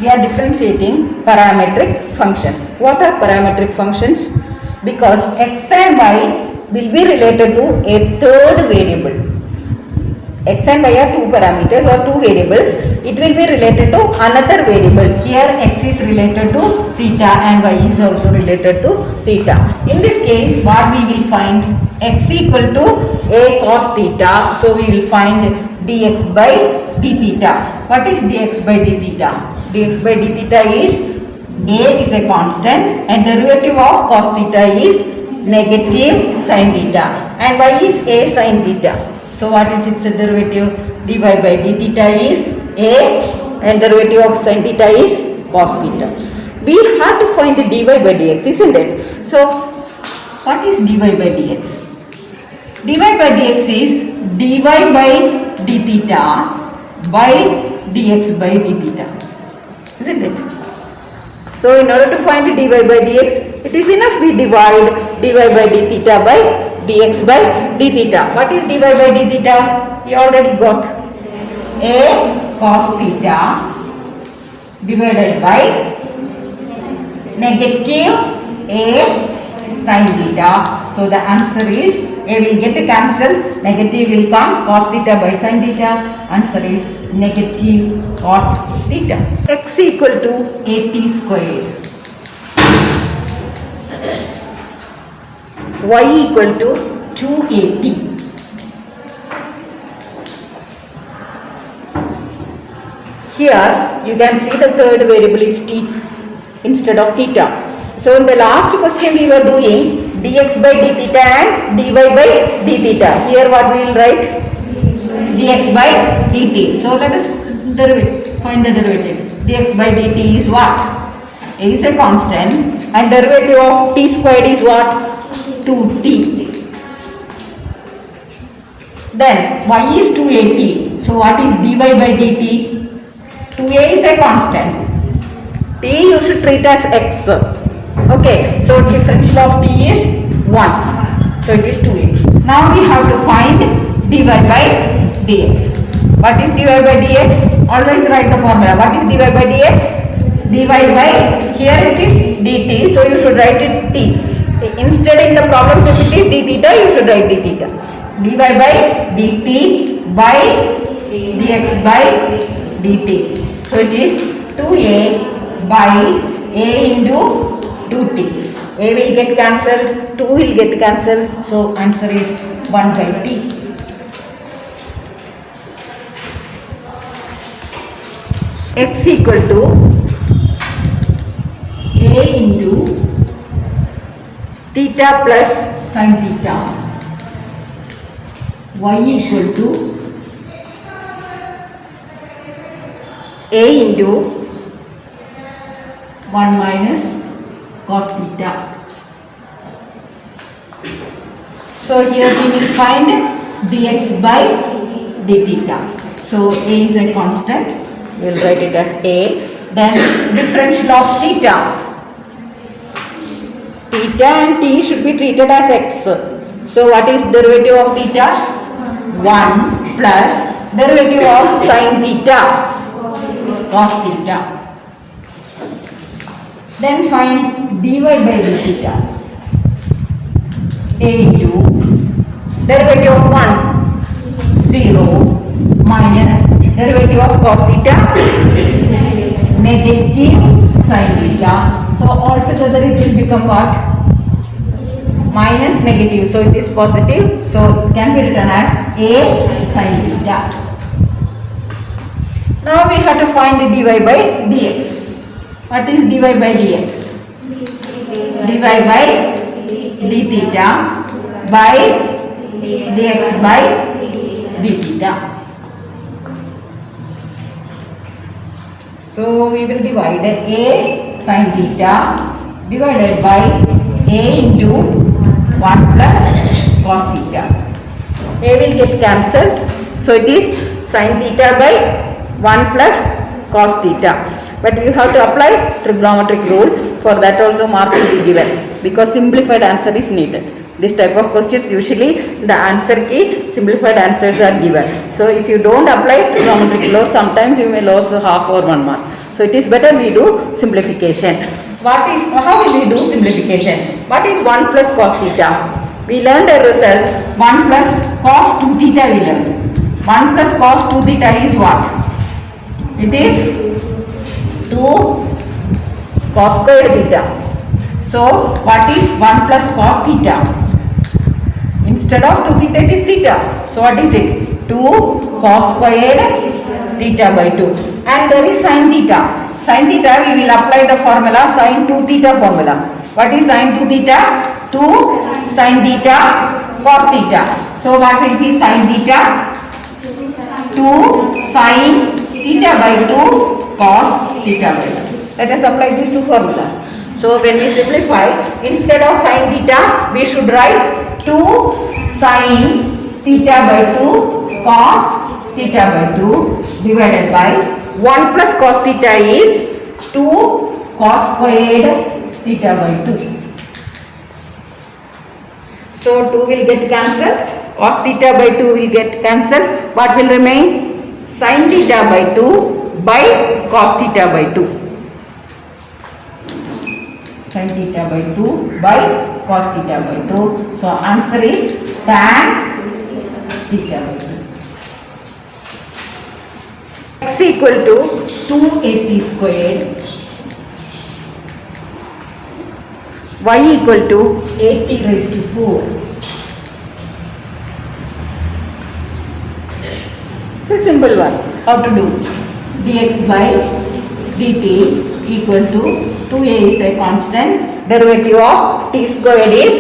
we are differentiating parametric functions. What are parametric functions? Because x and y will be related to a third variable. X and y are two parameters or two variables. It will be related to another variable. Here x is related to theta and y is also related to theta. In this case, what we will find? X equal to a cos theta. So we will find dx by d theta. What is dx by d theta? Dx by d theta is a is a constant and derivative of cos theta is negative sin theta and y is a sin theta. So what is its derivative? dy by d theta is a and derivative of sin theta is cos theta. We have to find the dy by dx, isn't it? So what is dy by dx? dy by dx is dy by d theta by dx by d theta, isn't it? So in order to find dy by dx, it is enough we divide dy by d theta by dx by d theta. What is dy by d theta? We already got a cos theta divided by negative a sin theta. So the answer is a will get cancelled, negative will come, cos theta by sin theta. Answer is negative cot theta. X equal to 80 squared. Y equal to 280. Here you can see the third variable is t instead of theta. So in the last question we were doing dx by d theta and dy by d theta. Here what we will write? Dx by dt. So let us find the derivative. Dx by dt is what? A is a constant and derivative of t squared is what? 2t. Then y is 280. So what is dy by dt? 2a is a constant. T you should treat as x. Okay. So differential of t is 1. So it is 2a. Now we have to find dy by dx. What is dy by dx? Always write the formula. What is dy by dx? dy by, here it is dt. So you should write it t. Instead in the problems if it is d theta, you should write d theta. dy by dt by dx by dt. So it is 2a by a into 2t. A will get cancelled, 2 will get cancelled. So answer is 1 by t. X equal to a into theta plus sin theta. Y equal to a into 1 minus cos theta. So here we will find dx by d theta. So a is a constant. We will write it as a. Then differential of theta. Theta and t should be treated as x. So what is derivative of theta? 1 plus derivative of sin theta, cos theta. Then find dy by d theta. A into derivative of 1, 0 minus derivative of cos theta, negative sin theta. So altogether it will become what? Minus negative. So it is positive. So it can be written as a sin theta. Now we have to find the dy by dx. What is dy by dx? dy by d theta by dx by d theta. So we will divide a sin theta divided by a into 1 plus cos theta. A will get cancelled. So it is sin theta by 1 plus cos theta. But you have to apply trigonometric rule. For that also mark will be given because simplified answer is needed. This type of questions usually the answer key simplified answers are given. So if you don't apply trigonometric law, sometimes you may lose half or 1 mark. So it is better we do simplification. How will we do simplification? What is 1 plus cos theta? We learned a result 1 plus cos 2 theta we learned. 1 plus cos 2 theta is what? It is 2 cos squared theta. So what is 1 plus cos theta? Instead of 2 theta it is theta. So what is it? 2 cos squared theta by 2. And there is sin theta. Sin theta we will apply the formula sin 2 theta formula. What is sin 2 theta? 2 sin theta cos theta. So what will be sin theta? 2 sin theta by 2 cos theta by 2. Let us apply these two formulas. So when we simplify, instead of sin theta, we should write 2 sin theta by 2 cos theta by 2 divided by 1 plus cos theta is 2 cos squared theta by 2. So 2 will get cancelled, cos theta by 2 will get cancelled. What will remain? Sin theta by 2 by cos theta by 2. Sin theta by 2 by cos theta by 2. So answer is tan theta by 2. X equal to 280 squared. Y equal to 80 raised to 4. It's a simple one. How to do? Dx by dt equal to 2a is a constant. Derivative of t squared is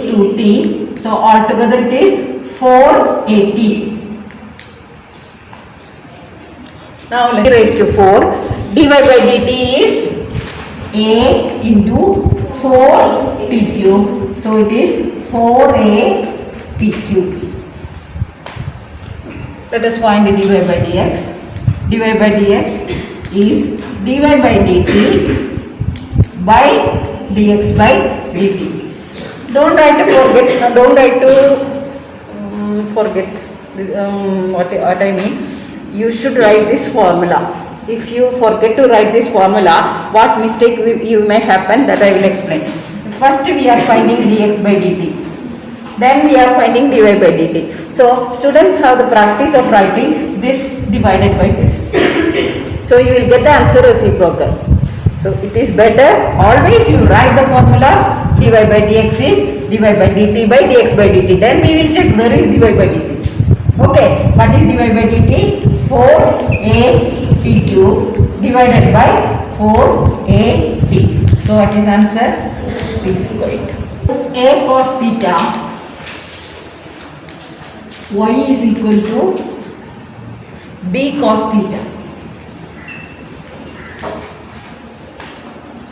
2t. So altogether it is 480. Now let me raise to 4. dy by dt is a into 4 t cube. So it is 4a t cube. Let us find the dy by dx. dy by dx is dy by dt by dx by dt. Don't try to forget. Don't try to forget this, what I mean. You should write this formula. If you forget to write this formula, what mistake you may happen, that I will explain. First we are finding dx by dt. Then we are finding dy by dt. So students have the practice of writing this divided by this. So you will get the answer reciprocal. So it is better always you write the formula dy by dx is dy by dt by dx by dt. Then we will check where is dy by dt. Okay, what is dy by dt? 4a t cube divided by 4a t. So what is answer? T squared. A cos theta y is equal to b cos theta.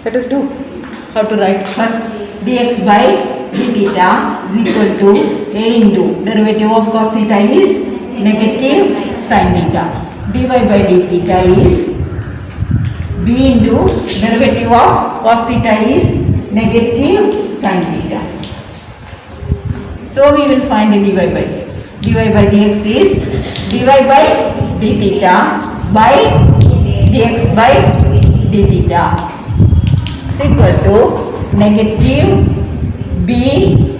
Let us do. How to write? First dx by d theta is equal to a into derivative of cos theta is negative sin theta. dy by d theta is b into derivative of cos theta is negative sin theta. So we will find the dy by dx. dy by dx is dy by d theta by dx by d theta is equal to negative b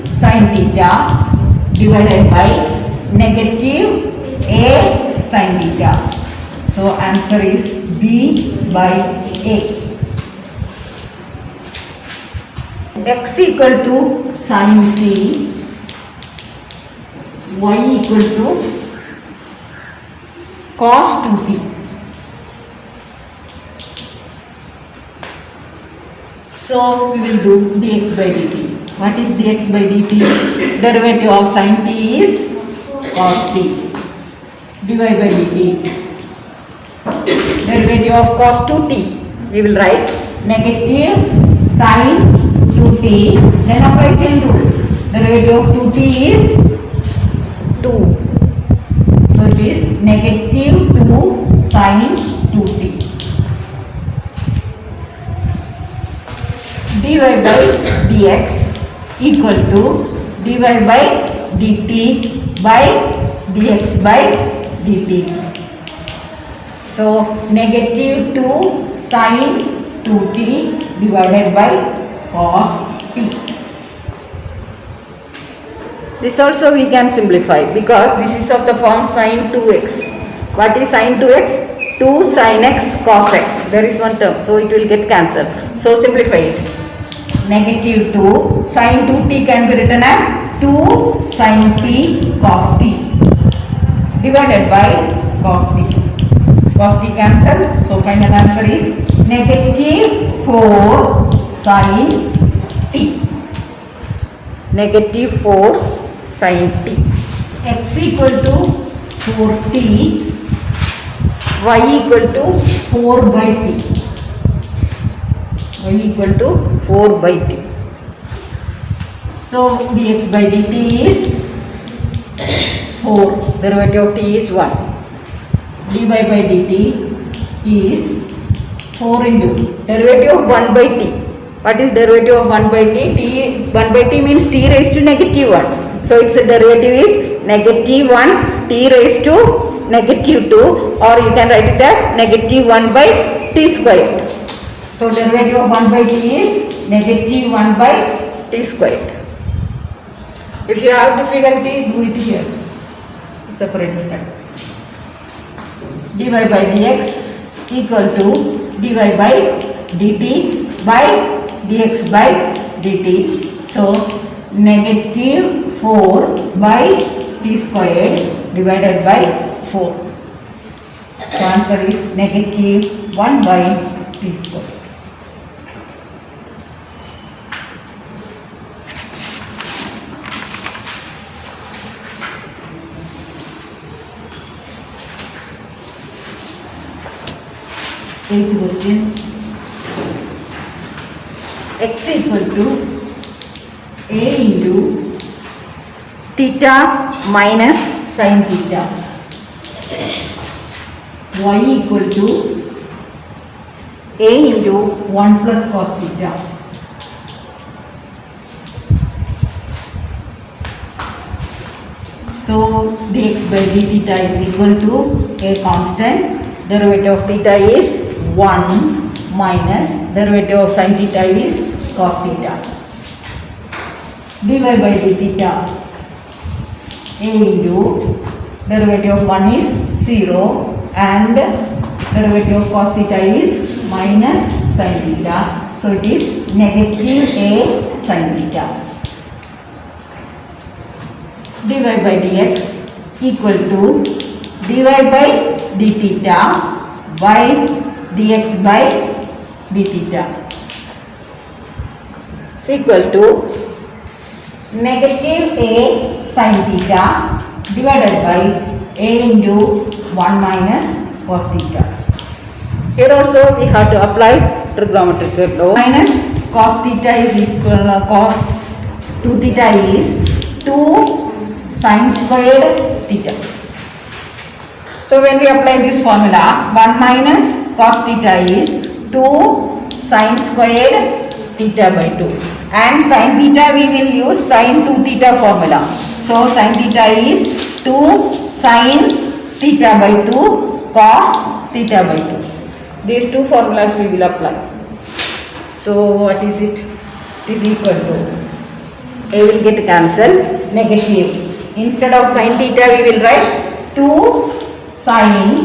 sin theta divided by negative a sin theta. So answer is b by a. X equal to sin t, y equal to cos 2t. So we will do dx by dt. What is dx by dt? Derivative of sin t is cos t. dy by dt. Derivative of cos 2t. We will write negative sin 2t. Then apply chain rule. Derivative of 2t is 2. So it is negative 2 sin 2t. dy by dx equal to dy by dt by dx by dt. So negative 2 sin 2t divided by cos t. This also we can simplify because this is of the form sin 2x. What is sin 2x? 2 sin x cos x. There is one term, so it will get cancelled. So simplify it. Negative 2 sin 2t can be written as 2 sin t cos t divided by cos t. Cos t cancelled. So final answer is negative 4 sin t. Negative 4 sin t. X equal to 4t. Y equal to 4 by t. Y equal to 4 by t. So dx by dt is 4. Derivative of t is 1. dy by dt is 4 into derivative of 1 by t. What is derivative of 1 by t? 1 by t means t raised to negative 1. So its derivative is negative 1 t raised to negative 2, or you can write it as negative 1 by t squared. So derivative of 1 by t is negative 1 by t squared. If you have difficulty, do it here. Separate step. dy by dx equal to dy by dt by dx by dt. So negative 4 by t squared divided by 4. So answer is negative 1 by t squared. Eighth question. X equal to a into theta minus sin theta. Y equal to a into 1 plus cos theta. So dx by d theta is equal to a constant. Derivative of theta is 1 minus derivative of sin theta is cos theta. dy by d theta a into derivative of 1 is 0 and derivative of cos theta is minus sin theta. So it is negative a sin theta. dy by dx equal to dy by d theta by dx by d theta is equal to negative a sin theta divided by a into 1 minus cos theta. Here also we have to apply trigonometric law. Minus cos theta is equal cos 2 theta is 2 sin squared theta. So when we apply this formula, 1 minus cos theta is 2 sin squared theta by 2, and sin theta we will use sin 2 theta formula. So sin theta is 2 sin theta by 2 cos theta by 2. These two formulas we will apply. So what is it? It is equal to a will get cancelled, negative. Instead of sin theta we will write 2 sin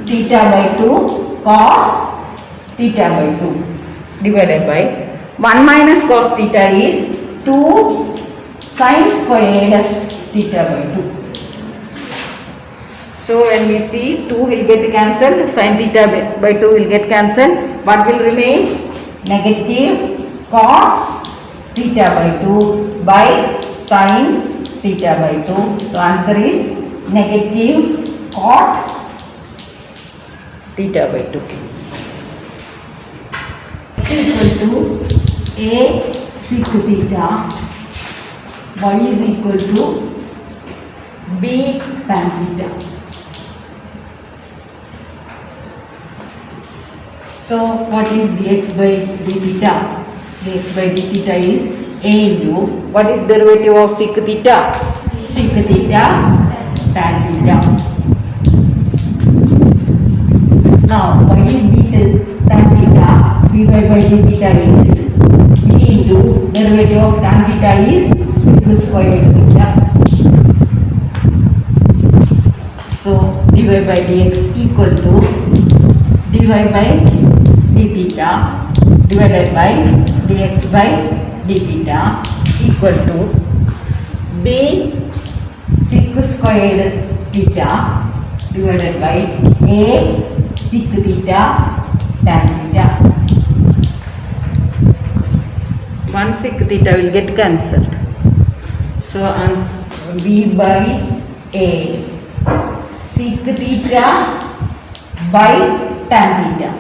theta by 2 cos theta by 2 divided by 1 minus cos theta is 2 sin squared theta by 2. So when we see 2 will get cancelled, sin theta by 2 will get cancelled. What will remain? Negative cos theta by 2 by sin theta by 2. So answer is negative cot theta by 2. X equal to a sec theta, y is equal to b tan theta. So what is dx by d theta? Dx by d theta is a into, what is derivative of sec theta? Sec theta tan theta. by d theta is b into derivative of tan theta is sec squared theta. So dy by dx equal to dy by d theta divided by dx by d theta equal to b sec squared theta divided by a sec theta tan theta. One sec theta will get cancelled. So b by a sec theta by tan theta.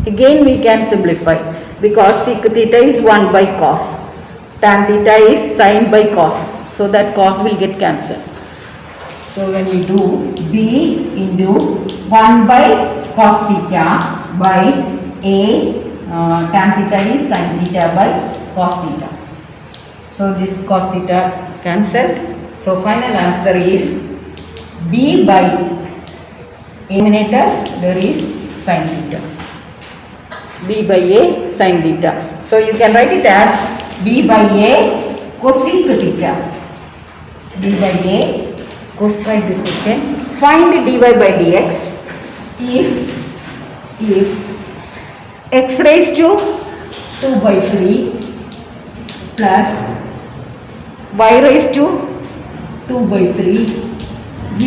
Again we can simplify because sec theta is 1 by cos, tan theta is sin by cos, so that cos will get cancelled. So when we do b into 1 by cos theta by a tan theta is sin theta by cos theta. So this cos theta cancelled. So final answer is b by denominator there is sin theta. B by a sin theta. So you can write it as b by a cosec theta. B by a cosec this question. Find dy by dx if x raised to 2 by 3 plus y raised to 2 by 3 is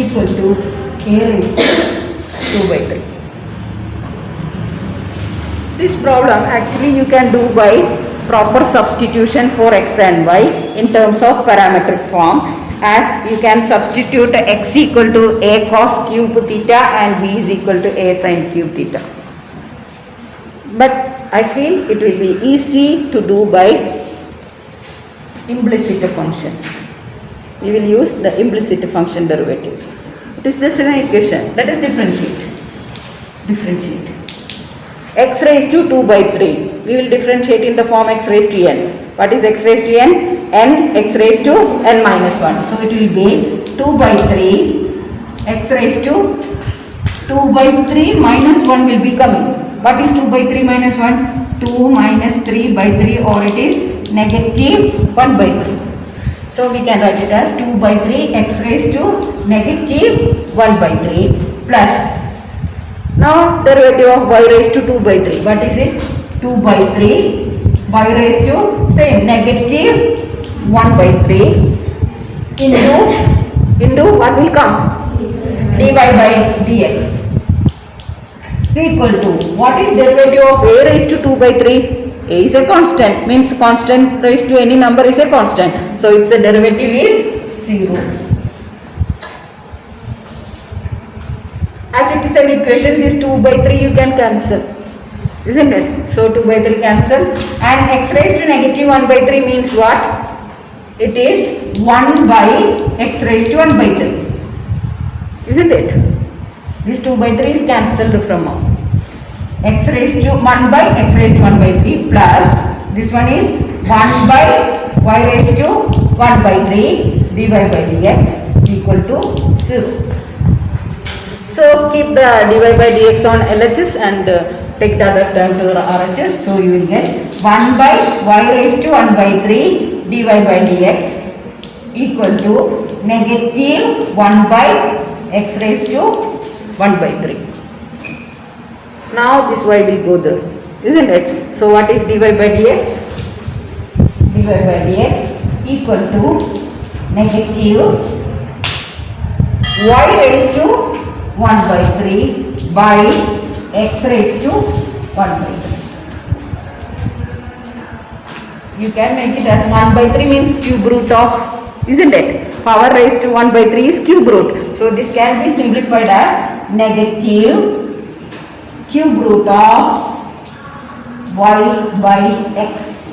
equal to a raised to 2 by 3. This problem actually you can do by proper substitution for x and y in terms of parametric form, as you can substitute x equal to a cos cube theta and b is equal to a sin cube theta. But I feel it will be easy to do by implicit function. We will use the implicit function derivative. It is just an equation. Let us differentiate. X raised to 2 by 3. We will differentiate in the form x raised to n. What is x raised to n? N x raised to n minus 1. So it will be 2 by 3 x raised to 2 by 3 minus 1 will be coming. What is 2 by 3 minus 1? 2 minus 3 by 3, or it is negative 1 by 3. So we can write it as 2 by 3 x raised to negative 1 by 3 plus. Now derivative of y raised to 2 by 3. What is it? 2 by 3 y raised to same negative 1 by 3 into what will come? dy by dx is equal to, what is derivative of a raised to 2 by 3? A is a constant, means constant raised to any number is a constant. So its derivative is 0. As it is an equation, this 2 by 3 you can cancel, isn't it? So 2 by 3 cancel, and x raised to negative 1 by 3 means what? It is 1 by x raised to 1 by 3, isn't it? This 2 by 3 is cancelled from now. X raised to 1 by x raised to 1 by 3 plus this one is 1 by y raised to 1 by 3 dy by dx equal to 0. So keep the dy by dx on LHS and take the other term to RHS. So you will get 1 by y raised to 1 by 3 dy by dx equal to negative 1 by x raised to 1 by 3. Now this y will go there, isn't it? So what is dy by dx? Dy by dx equal to negative y raised to 1 by 3 by x raised to 1 by 3. You can make it as 1 by 3 means cube root of, isn't it? Power raised to 1 by 3 is cube root. So this can be simplified as negative cube root of y by x.